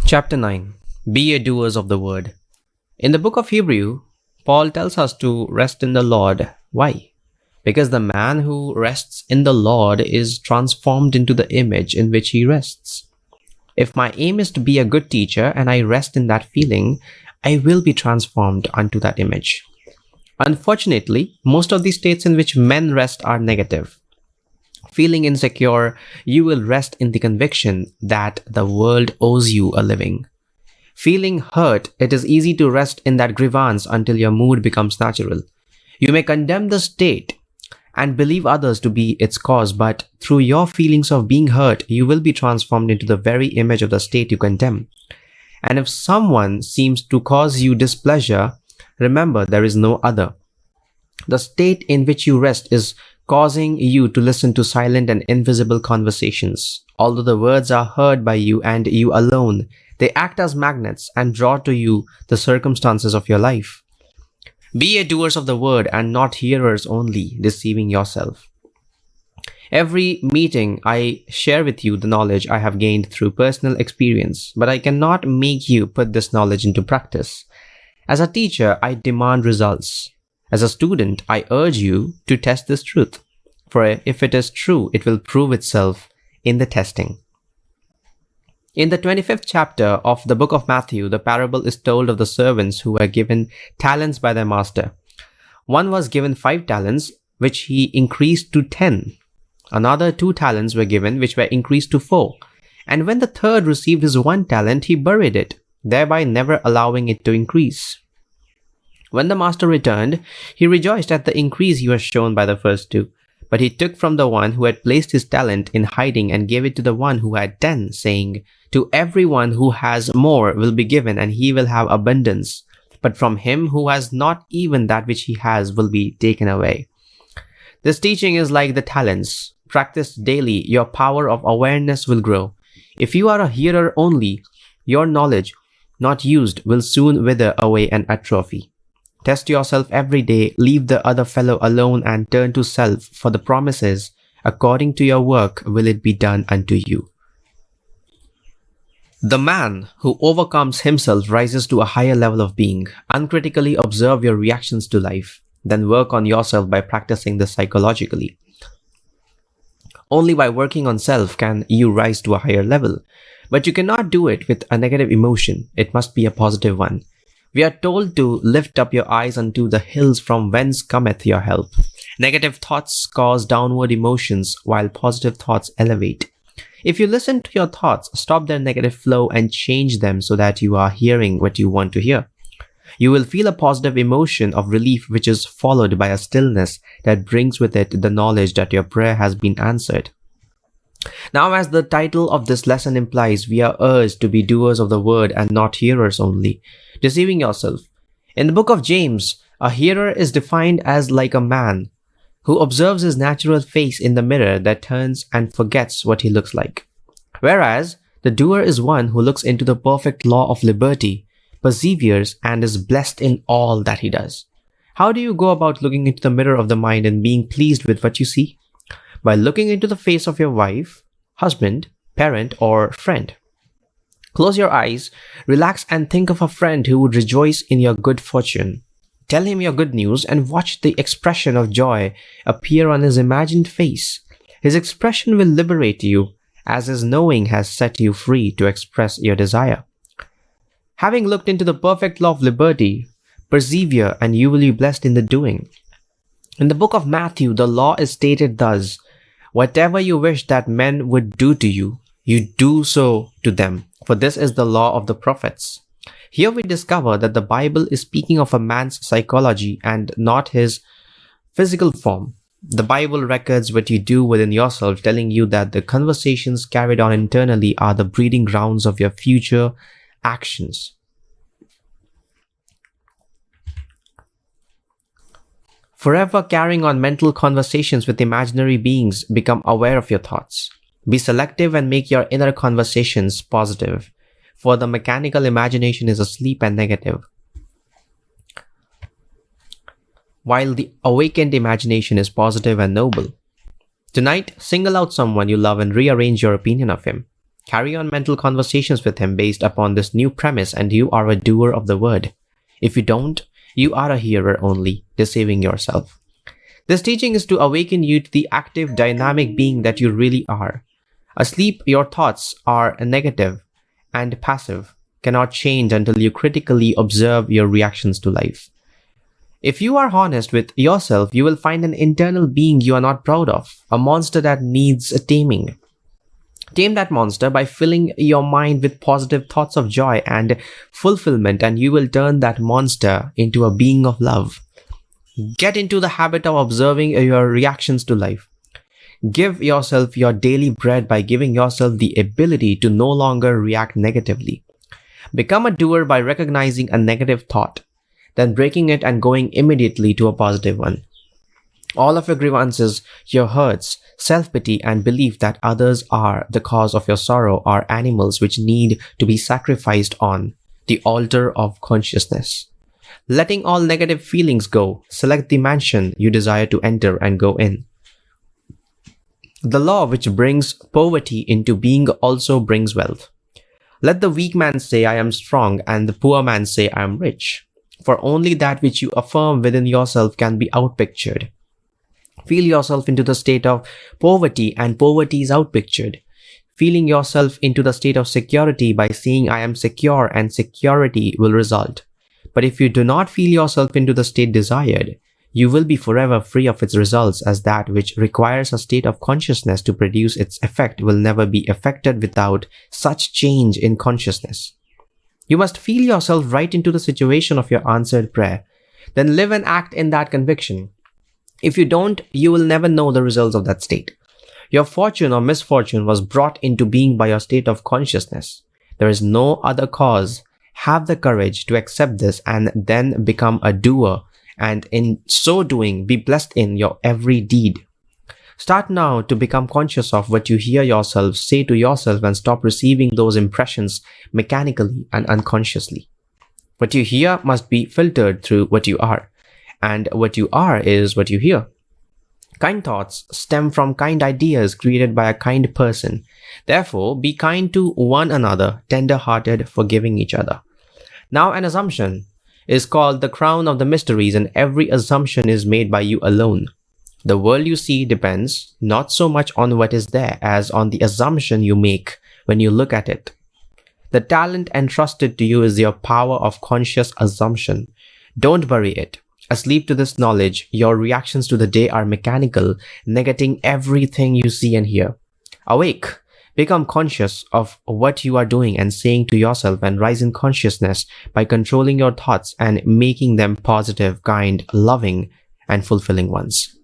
Chapter 9. Be ye doers of the word. In the book of Hebrew, Paul tells us to rest in the Lord. Why? Because the man who rests in the Lord is transformed into the image in which he rests. If my aim is to be a good teacher and I rest in that feeling, I will be transformed unto that image. Unfortunately, most of the states in which men rest are negative. Feeling insecure, you will rest in the conviction that the world owes you a living. Feeling hurt, it is easy to rest in that grievance until your mood becomes natural. You may condemn the state and believe others to be its cause, but through your feelings of being hurt, you will be transformed into the very image of the state you condemn. And if someone seems to cause you displeasure, remember there is no other. The state in which you rest is causing you to listen to silent and invisible conversations. Although the words are heard by you and you alone, they act as magnets and draw to you the circumstances of your life. Be ye doers of the word and not hearers only, deceiving yourself. Every meeting I share with you the knowledge I have gained through personal experience, but I cannot make you put this knowledge into practice. As a teacher, I demand results. As a student, I urge you to test this truth, for if it is true, it will prove itself in the testing. In the 25th chapter of the book of Matthew, the parable is told of the servants who were given talents by their master. One was given 5 talents, which he increased to 10. Another 2 talents were given, which were increased to 4. And when the third received his 1 talent, he buried it, thereby never allowing it to increase. When the master returned, he rejoiced at the increase he was shown by the first 2. But he took from the one who had placed his talent in hiding and gave it to the one who had 10, saying, "To everyone who has more will be given, and he will have abundance. But from him who has not, even that which he has will be taken away." This teaching is like the talents. Practiced daily, your power of awareness will grow. If you are a hearer only, your knowledge, not used, will soon wither away and atrophy. Test yourself every day, leave the other fellow alone and turn to self, for the promise is, according to your work will it be done unto you. The man who overcomes himself rises to a higher level of being. Uncritically observe your reactions to life, then work on yourself by practicing this psychologically. Only by working on self can you rise to a higher level, but you cannot do it with a negative emotion. It must be a positive one. We are told to lift up your eyes unto the hills from whence cometh your help. Negative thoughts cause downward emotions, while positive thoughts elevate. If you listen to your thoughts, stop their negative flow and change them so that you are hearing what you want to hear. You will feel a positive emotion of relief, which is followed by a stillness that brings with it the knowledge that your prayer has been answered. Now, as the title of this lesson implies, we are urged to be doers of the word and not hearers only, deceiving yourself. In the book of James, a hearer is defined as like a man who observes his natural face in the mirror that turns and forgets what he looks like. Whereas, the doer is one who looks into the perfect law of liberty, perseveres, and is blessed in all that he does. How do you go about looking into the mirror of the mind and being pleased with what you see? By looking into the face of your wife, husband, parent, or friend. Close your eyes, relax, and think of a friend who would rejoice in your good fortune. Tell him your good news and watch the expression of joy appear on his imagined face. His expression will liberate you, as his knowing has set you free to express your desire. Having looked into the perfect law of liberty, persevere, and you will be blessed in the doing. In the book of Matthew, the law is stated thus: "Whatever you wish that men would do to you, you do so to them, for this is the law of the prophets." Here we discover that the Bible is speaking of a man's psychology and not his physical form. The Bible records what you do within yourself, telling you that the conversations carried on internally are the breeding grounds of your future actions. Forever carrying on mental conversations with imaginary beings, become aware of your thoughts. Be selective and make your inner conversations positive, for the mechanical imagination is asleep and negative, while the awakened imagination is positive and noble. Tonight, single out someone you love and rearrange your opinion of him. Carry on mental conversations with him based upon this new premise, and you are a doer of the word. If you don't, you are a hearer only, deceiving yourself. This teaching is to awaken you to the active, dynamic being that you really are. Asleep, your thoughts are negative and passive, cannot change until you critically observe your reactions to life. If you are honest with yourself, you will find an internal being you are not proud of, a monster that needs taming. Tame that monster by filling your mind with positive thoughts of joy and fulfillment, and you will turn that monster into a being of love. Get into the habit of observing your reactions to life. Give yourself your daily bread by giving yourself the ability to no longer react negatively. Become a doer by recognizing a negative thought, then breaking it and going immediately to a positive one. All of your grievances, your hurts, self-pity, and belief that others are the cause of your sorrow are animals which need to be sacrificed on the altar of consciousness. Letting all negative feelings go, select the mansion you desire to enter and go in. The law which brings poverty into being also brings wealth. Let the weak man say, I am strong, and the poor man say, I am rich. For only that which you affirm within yourself can be outpictured. Feel yourself into the state of poverty, and poverty is outpictured. Feeling yourself into the state of security by saying, I am secure, and security will result. But if you do not feel yourself into the state desired, you will be forever free of its results, as that which requires a state of consciousness to produce its effect will never be effected without such change in consciousness. You must feel yourself right into the situation of your answered prayer. Then live and act in that conviction. If you don't, you will never know the results of that state. Your fortune or misfortune was brought into being by your state of consciousness. There is no other cause. Have the courage to accept this and then become a doer, and in so doing, be blessed in your every deed. Start now to become conscious of what you hear yourself say to yourself and stop receiving those impressions mechanically and unconsciously. What you hear must be filtered through what you are, and what you are is what you hear. Kind thoughts stem from kind ideas created by a kind person. Therefore, be kind to one another, tender-hearted, forgiving each other. Now, an assumption is called the crown of the mysteries, and every assumption is made by you alone. The world you see depends not so much on what is there as on the assumption you make when you look at it. The talent entrusted to you is your power of conscious assumption. Don't bury it. Asleep to this knowledge, your reactions to the day are mechanical, negating everything you see and hear. Awake. Become conscious of what you are doing and saying to yourself, and rise in consciousness by controlling your thoughts and making them positive, kind, loving, and fulfilling ones.